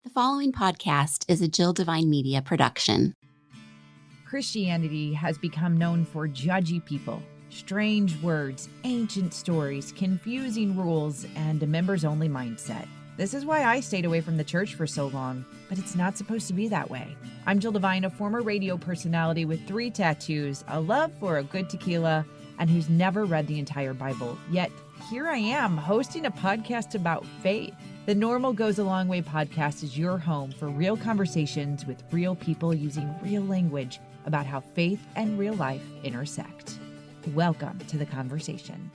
The following podcast is a Jill Devine Media production. Christianity has become known for judgy people, strange words, ancient stories, confusing rules, and a members-only mindset. This is why I stayed away from the church for so long, but it's not supposed to be that way. I'm Jill Devine, a former radio personality with 3 tattoos, a love for a good tequila, and who's never read the entire Bible. Yet, here I am, hosting a podcast about faith. The Normal Goes a Long Way podcast is your home for real conversations with real people using real language about how faith and real life intersect. Welcome to the conversation.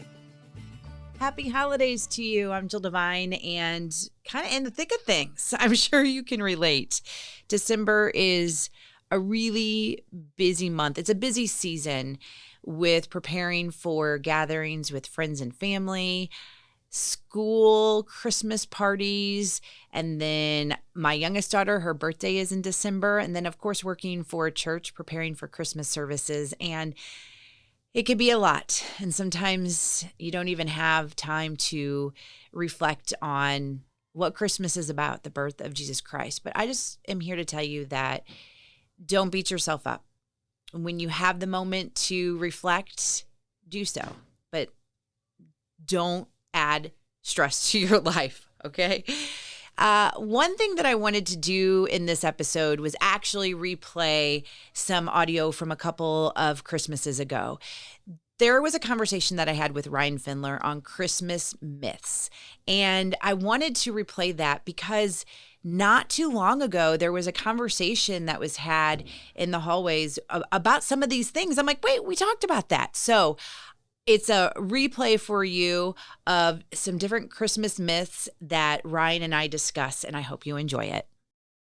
Happy holidays to you. I'm Jill Devine, and kind of in the thick of things. I'm sure you can relate. December is a really busy month. It's a busy season with preparing for gatherings with friends and family, school, Christmas parties, and then my youngest daughter, her birthday is in December, and then of course working for a church, preparing for Christmas services, and it could be a lot. And sometimes you don't even have time to reflect on what Christmas is about, the birth of Jesus Christ. But I just am here to tell you that don't beat yourself up. When you have the moment to reflect, do so, but don't add stress to your life, okay? One thing that I wanted to do in this episode was actually replay some audio from a couple of Christmases ago. There was a conversation that I had with Ryan Pfendler on Christmas myths, and I wanted to replay that because not too long ago, there was a conversation that was had in the hallways about some of these things. I'm like, wait, we talked about that. So it's a replay for you of some different Christmas myths that Ryan and I discuss, and I hope you enjoy it.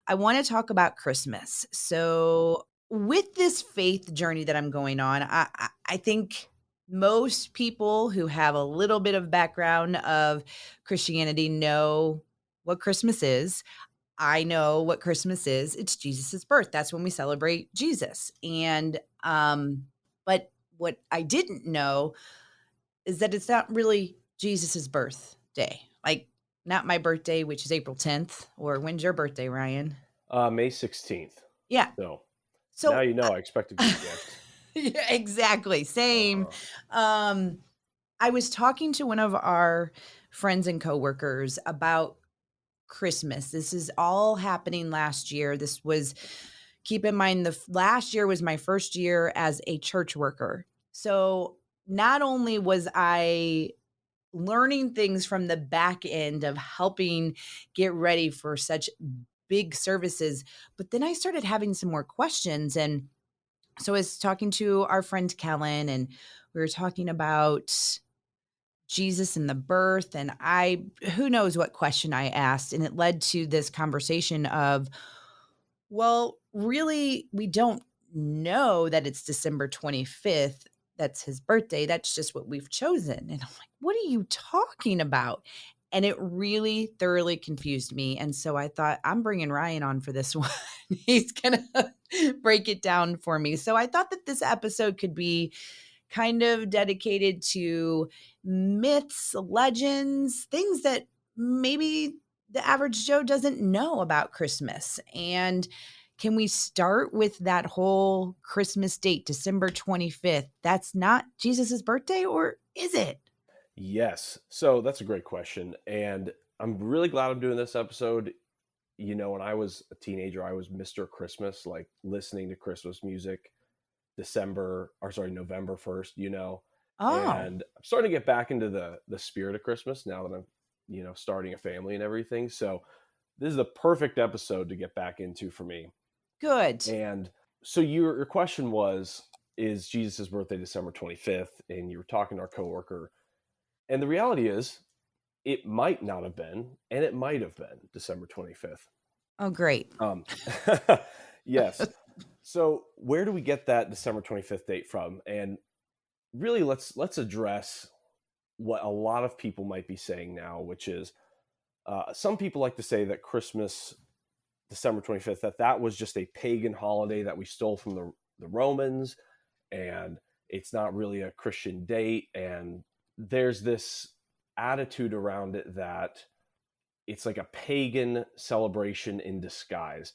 I want to talk about Christmas. So with this faith journey that I'm going on, I think most people who have a little bit of background of Christianity know what Christmas is. I know what Christmas is. It's Jesus's birth. That's when we celebrate Jesus. And but what I didn't know is that it's not really Jesus's birthday. Like not my birthday, which is April 10th, or when's your birthday, Ryan? May 16th. Yeah. So now you know I expect a good gift. Yeah, exactly. Same. I was talking to one of our friends and coworkers about Christmas. This is all happening last year. Keep in mind, the last year was my first year as a church worker. So not only was I learning things from the back end of helping get ready for such big services, but then I started having some more questions. And so I was talking to our friend Kellen, and we were talking about Jesus and the birth, and who knows what question I asked, and it led to this conversation of, well, really, we don't know that it's December 25th. That's his birthday. That's just what we've chosen. And I'm like, what are you talking about? And it really thoroughly confused me. And so I thought, I'm bringing Ryan on for this one. He's going to break it down for me. So I thought that this episode could be kind of dedicated to myths, legends, things that maybe the average Joe doesn't know about Christmas. And can we start with that whole Christmas date, December 25th? That's not Jesus's birthday, or is it? Yes. So that's a great question. And I'm really glad I'm doing this episode. You know, when I was a teenager, I was Mr. Christmas, like listening to Christmas music November 1st, you know. Oh, And I'm starting to get back into the spirit of Christmas now that I'm, you know, starting a family and everything. So this is the perfect episode to get back into for me. good. And so your question was, is Jesus' birthday December 25th? And you were talking to our coworker. And the reality is, it might not have been, and it might have been December 25th. Oh, great. Yes. So where do we get that December 25th date from? And really, let's address what a lot of people might be saying now, which is some people like to say that Christmas, December 25th, that was just a pagan holiday that we stole from the Romans, and it's not really a Christian date. And there's this attitude around it that it's like a pagan celebration in disguise.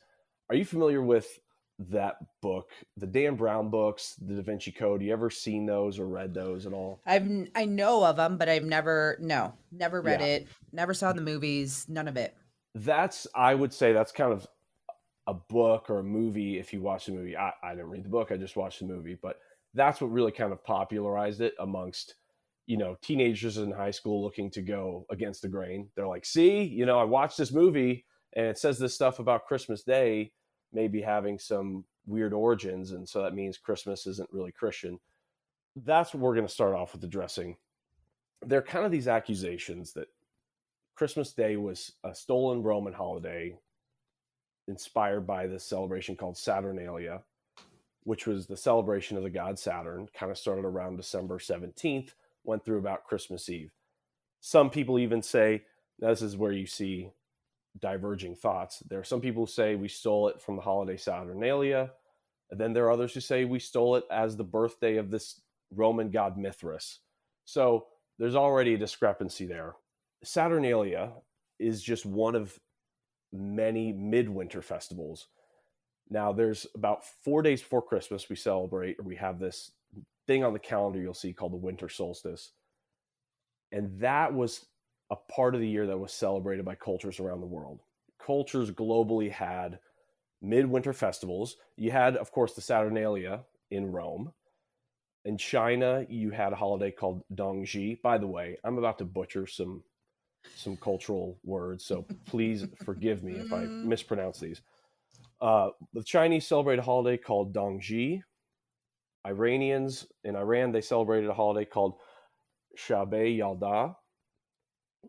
Are you familiar with that book, the Dan Brown books, the Da Vinci Code? You ever seen those or read those at all? I know of them, but I've never read Yeah, it, never saw the movies, none of it. I would say that's kind of a book or a movie. If you watch the movie, I didn't read the book, I just watched the movie, but that's what really kind of popularized it amongst, teenagers in high school looking to go against the grain. They're like, see, I watched this movie and it says this stuff about Christmas Day maybe having some weird origins, and so that means Christmas isn't really Christian. That's what we're going to start off with addressing. They're kind of these accusations that Christmas Day was a stolen Roman holiday inspired by this celebration called Saturnalia, which was the celebration of the god Saturn, kind of started around December 17th, went through about Christmas Eve. Some people even say, this is where you see diverging thoughts. There are some people who say we stole it from the holiday Saturnalia, and then there are others who say we stole it as the birthday of this Roman god Mithras. So there's already a discrepancy there. Saturnalia is just one of many midwinter festivals. Now, there's about 4 days before Christmas, we have this thing on the calendar you'll see called the winter solstice. And that was a part of the year that was celebrated by cultures around the world. Cultures globally had midwinter festivals. You had, of course, the Saturnalia in Rome. In China, you had a holiday called Dongzhi. By the way, I'm about to butcher some cultural words, so please forgive me if I mispronounce these. The Chinese celebrate a holiday called Dongzhi. Iranians in Iran, they celebrated a holiday called Shabe Yalda.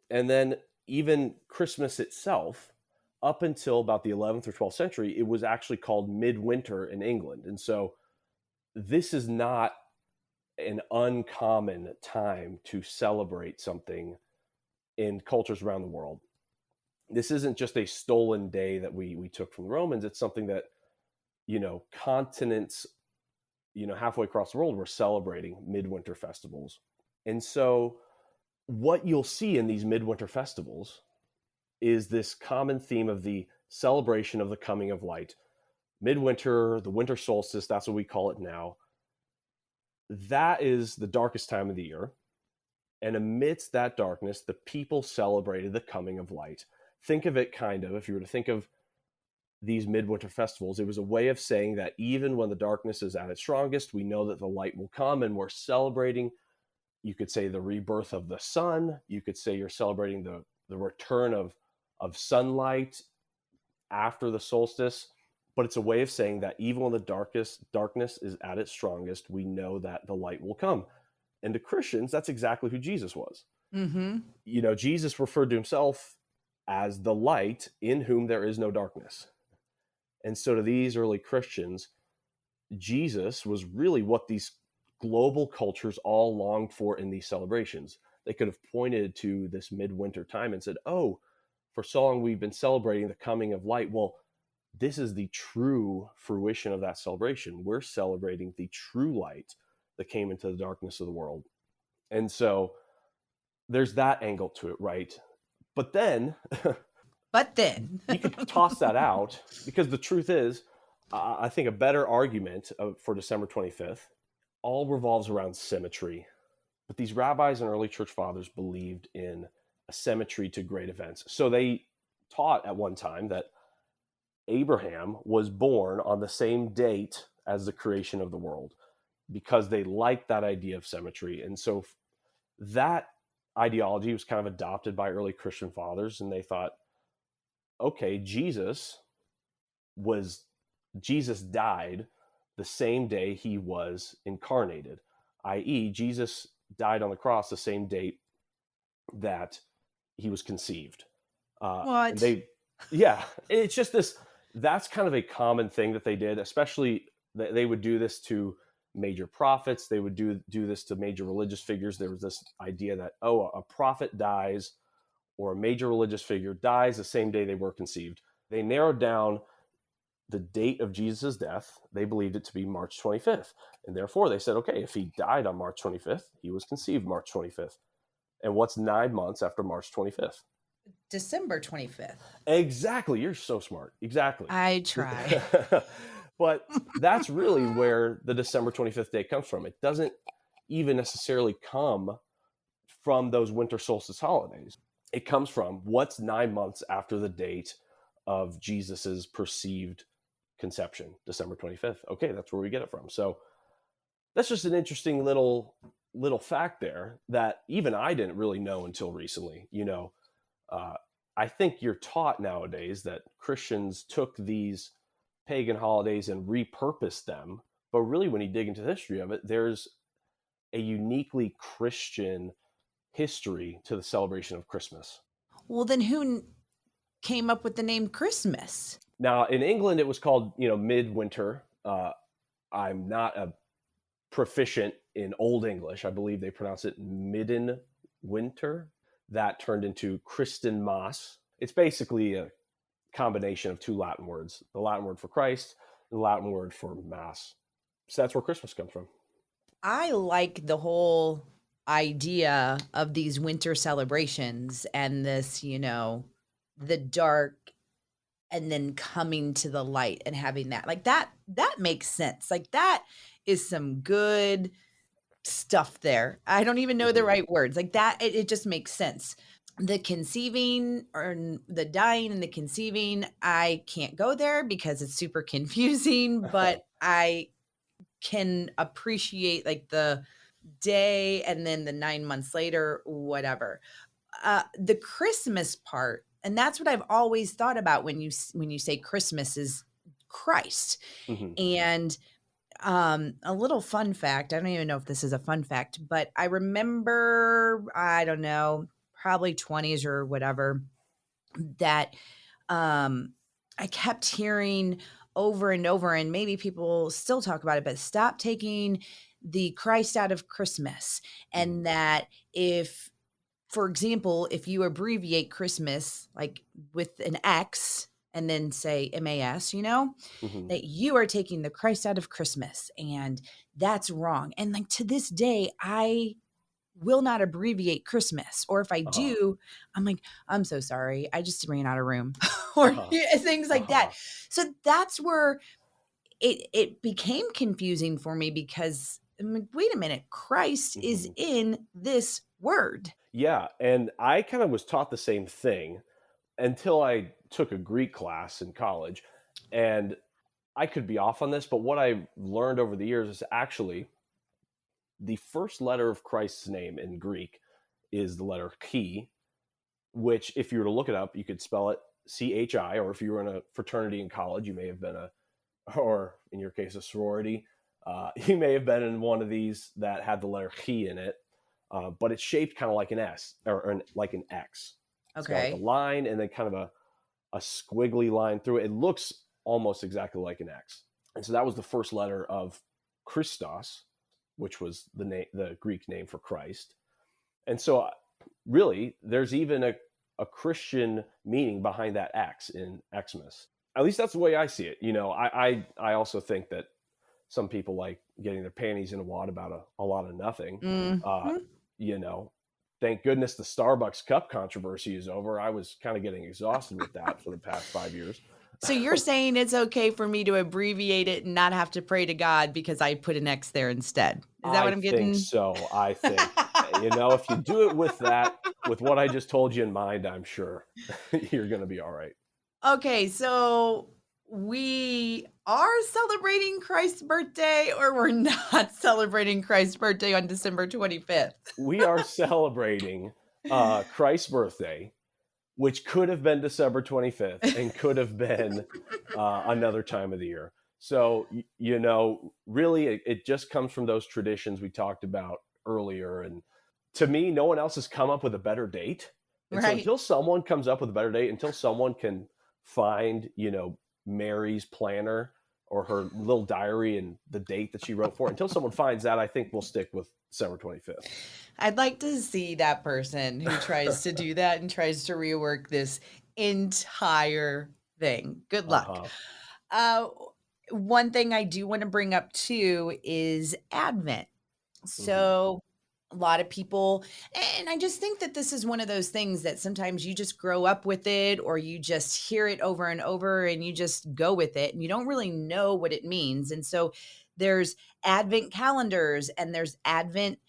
And then even Christmas itself, up until about the 11th or 12th century, it was actually called midwinter in England. And so this is not an uncommon time to celebrate something in cultures around the world. This isn't just a stolen day that we took from the Romans. It's something that, continents, halfway across the world were celebrating midwinter festivals. And so what you'll see in these midwinter festivals is this common theme of the celebration of the coming of light. Midwinter, the winter solstice, that's what we call it now. That is the darkest time of the year. And amidst that darkness, the people celebrated the coming of light. Think of it if you were to think of these midwinter festivals, it was a way of saying that even when the darkness is at its strongest, we know that the light will come, and we're celebrating. You could say the rebirth of the sun. You could say you're celebrating the return of sunlight after the solstice. But it's a way of saying that even when the darkness is at its strongest, we know that the light will come. And to Christians, that's exactly who Jesus was. Mm-hmm. Jesus referred to himself as the light in whom there is no darkness. And so to these early Christians, Jesus was really what these global cultures all longed for in these celebrations. They could have pointed to this midwinter time and said, oh, for so long we've been celebrating the coming of light. Well, this is the true fruition of that celebration. We're celebrating the true light that came into the darkness of the world. And so there's that angle to it, right? But then you could toss that out, because the truth is, I think a better argument for December 25th all revolves around symmetry. But these rabbis and early church fathers believed in a symmetry to great events. So they taught at one time that Abraham was born on the same date as the creation of the world, because they liked that idea of symmetry. And so that ideology was kind of adopted by early Christian fathers, and they thought, okay, Jesus died the same day he was incarnated, i.e., Jesus died on the cross the same date that he was conceived. What? It's just this. That's kind of a common thing that they did, especially they would do this to major prophets. They would do this to major religious figures. There was this idea that, a prophet dies or a major religious figure dies the same day they were conceived. They narrowed down the date of Jesus' death. They believed it to be March 25th. And therefore they said, okay, if he died on March 25th, he was conceived March 25th. And what's 9 months after March 25th? December 25th. Exactly. You're so smart. Exactly. I try. But that's really where the December 25th day comes from. It doesn't even necessarily come from those winter solstice holidays. It comes from what's 9 months after the date of Jesus's perceived conception, December 25th. Okay, that's where we get it from. So that's just an interesting little fact there that even I didn't really know until recently. I think you're taught nowadays that Christians took these pagan holidays and repurposed them, but really when you dig into the history of it, there's a uniquely Christian history to the celebration of Christmas. Well, then who came up with the name Christmas? Now, in England, it was called, Midwinter. I'm not a proficient in Old English. I believe they pronounce it midden winter. That turned into Christenmass. It's basically a combination of two Latin words, the Latin word for Christ and the Latin word for Mass. So that's where Christmas comes from. I like the whole idea of these winter celebrations and this, the dark and then coming to the light and having that. Like that makes sense. Like that is some good stuff there. I don't even know the right words. Like that, it just makes sense. The conceiving or the dying and the conceiving, I can't go there because it's super confusing, but I can appreciate like the day and then the 9 months later, whatever. The Christmas part, and that's what I've always thought about when you say Christmas is Christ. Mhm. And a little fun fact, I don't even know if this is a fun fact, but I remember, I don't know, probably 20s or whatever, that I kept hearing over and over, and maybe people still talk about it, but stop taking the Christ out of Christmas. And that if, for example, if you abbreviate Christmas like with an X and then say MAS, Mhm. that you are taking the Christ out of Christmas, and that's wrong. And like to this day, I will not abbreviate Christmas. Or if I do, I'm like, I'm so sorry. I just ran out of room or things like that. So that's where it became confusing for me because I'm like, wait a minute, Christ is in this word. Yeah, and I kind of was taught the same thing until I took a Greek class in college. And I could be off on this, but what I learned over the years is actually the first letter of Christ's name in Greek is the letter chi, which if you were to look it up, you could spell it CHI, or if you were in a fraternity in college, you may have been or in your case, a sorority. You may have been in one of these that had the letter chi in it, but it's shaped kind of like an S or like an X. It's got like a line and then kind of a squiggly line through it. It looks almost exactly like an X. And so that was the first letter of Christos, which was the Greek name for Christ. And so really, there's even a Christian meaning behind that X in Xmas. At least that's the way I see it. I also think that some people like getting their panties in a wad about a lot of nothing. Thank goodness the Starbucks cup controversy is over. I was kind of getting exhausted with that for the past 5 years. So you're saying it's okay for me to abbreviate it and not have to pray to God because I put an X there instead? Is that what I'm getting? I think so. I think, if you do it with what I just told you in mind, I'm sure you're going to be all right. Okay, so we are celebrating Christ's birthday, or we're not celebrating Christ's birthday on December 25th? We are celebrating Christ's birthday, which could have been December 25th and could have been another time of the year. So, really, it just comes from those traditions we talked about earlier. And to me, no one else has come up with a better date. And so until someone comes up with a better date, until someone can find, Mary's planner or her little diary and the date that she wrote for, until someone finds that, I think we'll stick with December 25th. I'd like to see that person who tries to do that and tries to rework this entire thing. Good luck. One thing I do want to bring up too is Advent. So A lot of people, and I just think that this is one of those things that sometimes you just grow up with it, or you just hear it over and over and you just go with it and you don't really know what it means. And so there's Advent calendars and there's Advent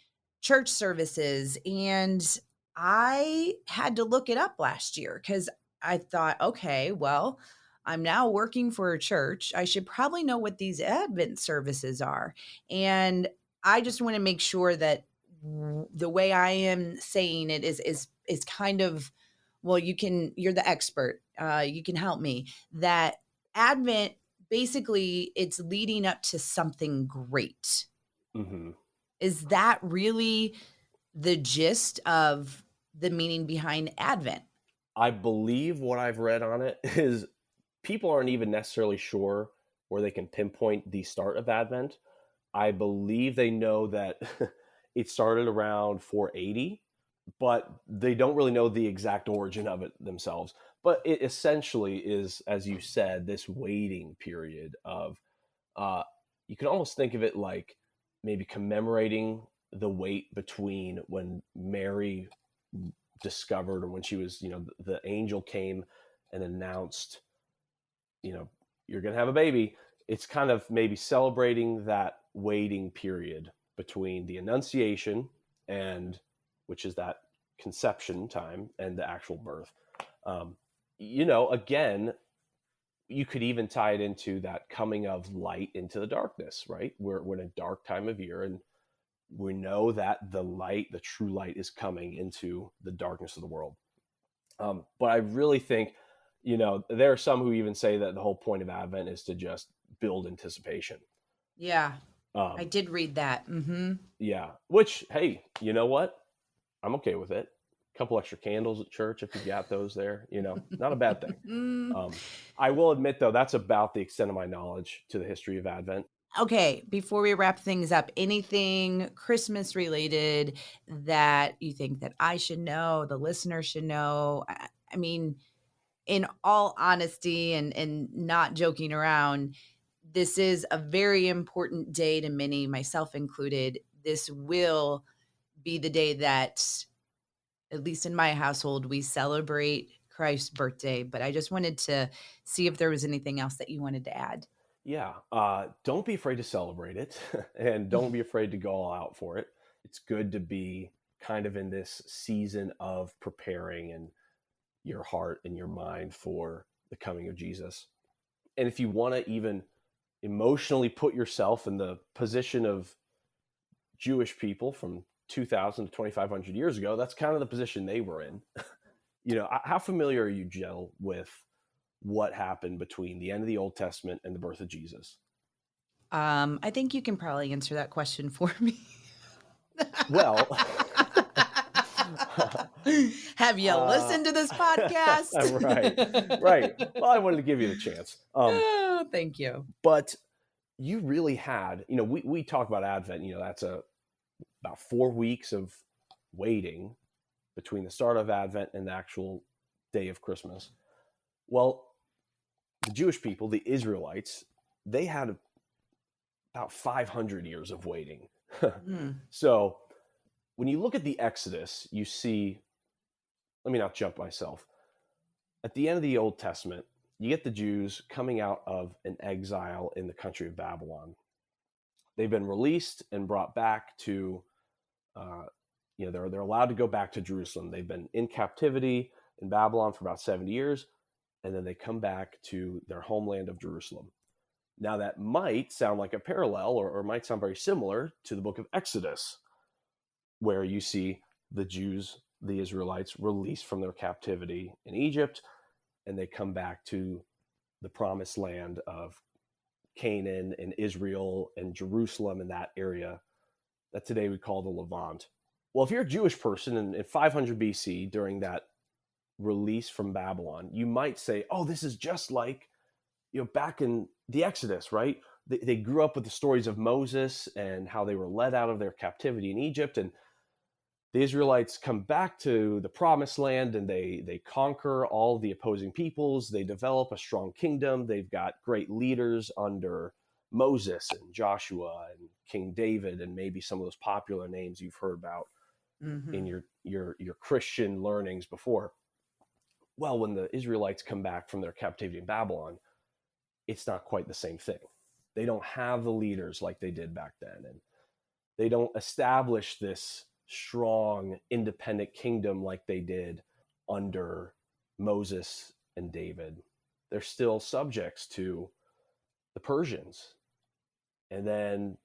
church services. And I had to look it up last year because I thought, okay, well, I'm now working for a church. I should probably know what these Advent services are. And I just want to make sure that the way I am saying it is kind of, well, you're the expert. You can help me. That Advent, basically, it's leading up to something great. Mm-hmm. Is that really the gist of the meaning behind Advent? I believe what I've read on it is people aren't even necessarily sure where they can pinpoint the start of Advent. I believe they know that it started around 480, but they don't really know the exact origin of it themselves. But it essentially is, as you said, this waiting period of, you can almost think of it like maybe commemorating the wait between when Mary discovered, or when she was, the angel came and announced, you're going to have a baby. It's kind of maybe celebrating that waiting period between the Annunciation, and which is that conception time, and the actual birth. Again, you could even tie it into that coming of light into the darkness, right? We're in a dark time of year, and we know that the true light is coming into the darkness of the world. But I really think, there are some who even say that the whole point of Advent is to just build anticipation. Yeah, I did read that. Mm-hmm. Yeah, which, hey, you know what? I'm okay with it. A couple extra candles at church, if you got those there, not a bad thing. I will admit, though, that's about the extent of my knowledge to the history of Advent. Okay, before we wrap things up, anything Christmas related that you think that I should know, the listener should know? I mean, in all honesty and not joking around, this is a very important day to many, myself included. This will be the day that, at least in my household, we celebrate Christ's birthday. But I just wanted to see if there was anything else that you wanted to add. Yeah, don't be afraid to celebrate it, and don't be afraid to go all out for it. It's good to be kind of in this season of preparing and your heart and your mind for the coming of Jesus. And if you want to even emotionally put yourself in the position of Jewish people from 2000 to 2500 years ago, that's kind of the position they were in. How familiar are you, Jill, with what happened between the end of the Old Testament and the birth of Jesus? I think you can probably answer that question for me. Well, have you listened to this podcast? Right. Well, I wanted to give you the chance. Oh, thank you. But you really had, we talk about Advent, that's about 4 weeks of waiting between the start of Advent and the actual day of Christmas. Well, the Jewish people, the Israelites, they had about 500 years of waiting. So when you look at the Exodus, you see, let me not jump myself. At the end of the Old Testament, you get the Jews coming out of an exile in the country of Babylon. They've been released and brought back to, they're allowed to go back to Jerusalem. They've been in captivity in Babylon for about 70 years, and then they come back to their homeland of Jerusalem. Now, that might sound like a parallel, or might sound very similar to the book of Exodus, where you see the Jews, the Israelites, released from their captivity in Egypt, and they come back to the promised land of Canaan and Israel and Jerusalem, in that area that today we call the Levant. Well, if you're a Jewish person in 500 BC, during that release from Babylon, you might say, oh, this is just like, back in the Exodus, right? They grew up with the stories of Moses and how they were led out of their captivity in Egypt, and the Israelites come back to the promised land, and they conquer all the opposing peoples. They develop a strong kingdom. They've got great leaders under Moses and Joshua and King David, and maybe some of those popular names you've heard about in your Christian learnings before. Well, when the Israelites come back from their captivity in Babylon, it's not quite the same thing. They don't have the leaders like they did back then, and they don't establish this strong, independent kingdom like they did under Moses and David. They're still subjects to the Persians. And then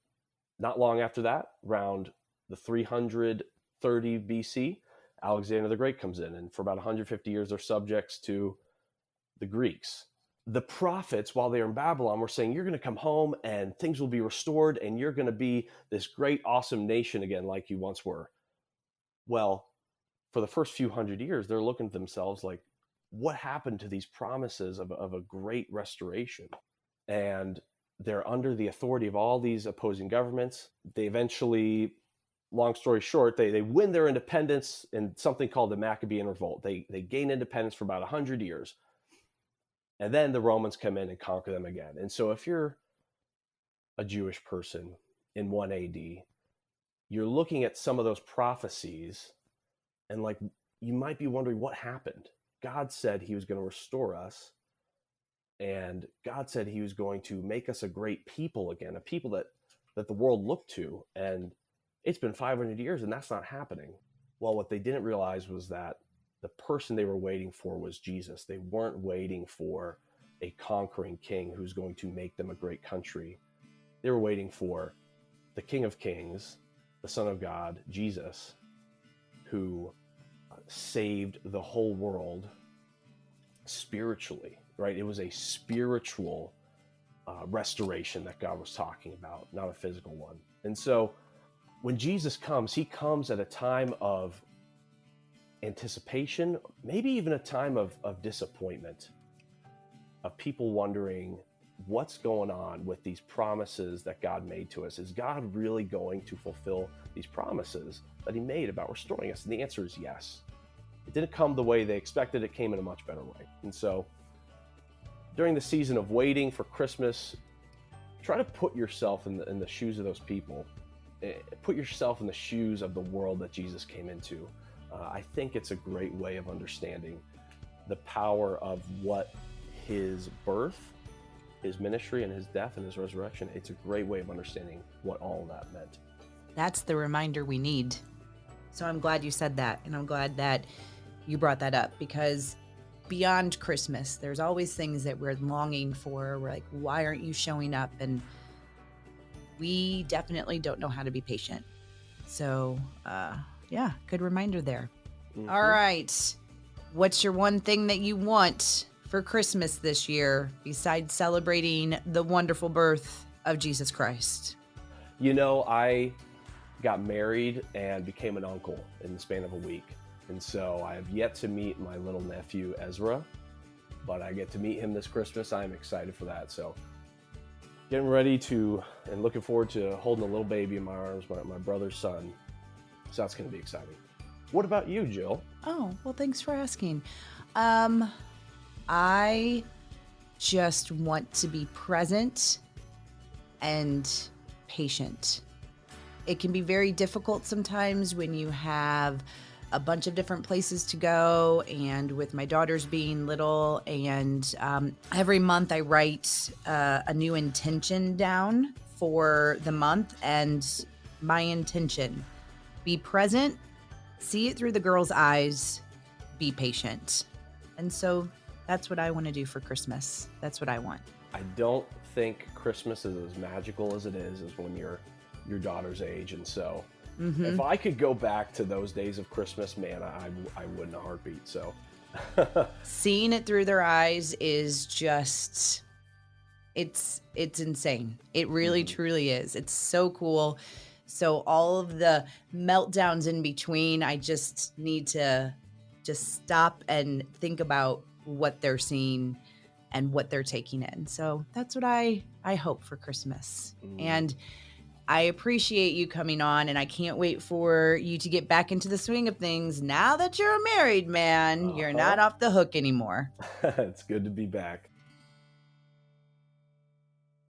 not long after that, around the 330 BC, Alexander the Great comes in, and for about 150 years, they're subjects to the Greeks. The prophets, while they were in Babylon, were saying, you're going to come home and things will be restored and you're going to be this great, awesome nation again like you once were. Well, for the first few hundred years, they're looking at themselves like, what happened to these promises of a great restoration? And they're under the authority of all these opposing governments. They eventually, long story short, they win their independence in something called the Maccabean Revolt. They gain independence for about 100 years. And then the Romans come in and conquer them again. And so if you're a Jewish person in 1 AD, you're looking at some of those prophecies and like, you might be wondering what happened. God said he was going to restore us. And God said he was going to make us a great people again, a people that the world looked to. And it's been 500 years and that's not happening. Well, what they didn't realize was that the person they were waiting for was Jesus. They weren't waiting for a conquering king who's going to make them a great country. They were waiting for the King of Kings, the Son of God, Jesus, who saved the whole world spiritually, right? It was a spiritual restoration that God was talking about, not a physical one. And so when Jesus comes, he comes at a time of anticipation, maybe even a time of disappointment, of people wondering what's going on with these promises that God made to us. Is God really going to fulfill these promises that he made about restoring us? And the answer is yes. It didn't come the way they expected. It came in a much better way. And so during the season of waiting for Christmas, try to put yourself in the shoes of those people. Put yourself in the shoes of the world that Jesus came into. I think it's a great way of understanding the power of what his birth, his ministry, and his death and his resurrection. It's a great way of understanding what all of that meant. That's the reminder we need. So I'm glad you said that. And I'm glad that you brought that up, because beyond Christmas, there's always things that we're longing for. We're like, why aren't you showing up? And we definitely don't know how to be patient. So, yeah, good reminder there. Mm-hmm. All right. What's your one thing that you want for Christmas this year besides celebrating the wonderful birth of Jesus Christ? You know, I got married and became an uncle in the span of a week. And so I have yet to meet my little nephew, Ezra, but I get to meet him this Christmas. I'm excited for that. So getting ready to and looking forward to holding a little baby in my arms, my brother's son. So that's going to be exciting. What about you, Jill? Oh, well, thanks for asking. I just want to be present and patient. It can be very difficult sometimes when you have a bunch of different places to go, and with my daughters being little, and every month I write a new intention down for the month, and my intention: be present, see it through the girls' eyes, be patient. And so that's what I want to do for Christmas. That's what I want. I don't think Christmas is as magical as it is when you're your daughter's age. And so if I could go back to those days of Christmas, man, I would in a heartbeat. So seeing it through their eyes is just, it's insane. It really, truly is. It's so cool. So all of the meltdowns in between, I just need to just stop and think about what they're seeing and what they're taking in. So that's what I hope for Christmas. And I appreciate you coming on, and I can't wait for you to get back into the swing of things. Now that you're a married man, you're not off the hook anymore. It's good to be back.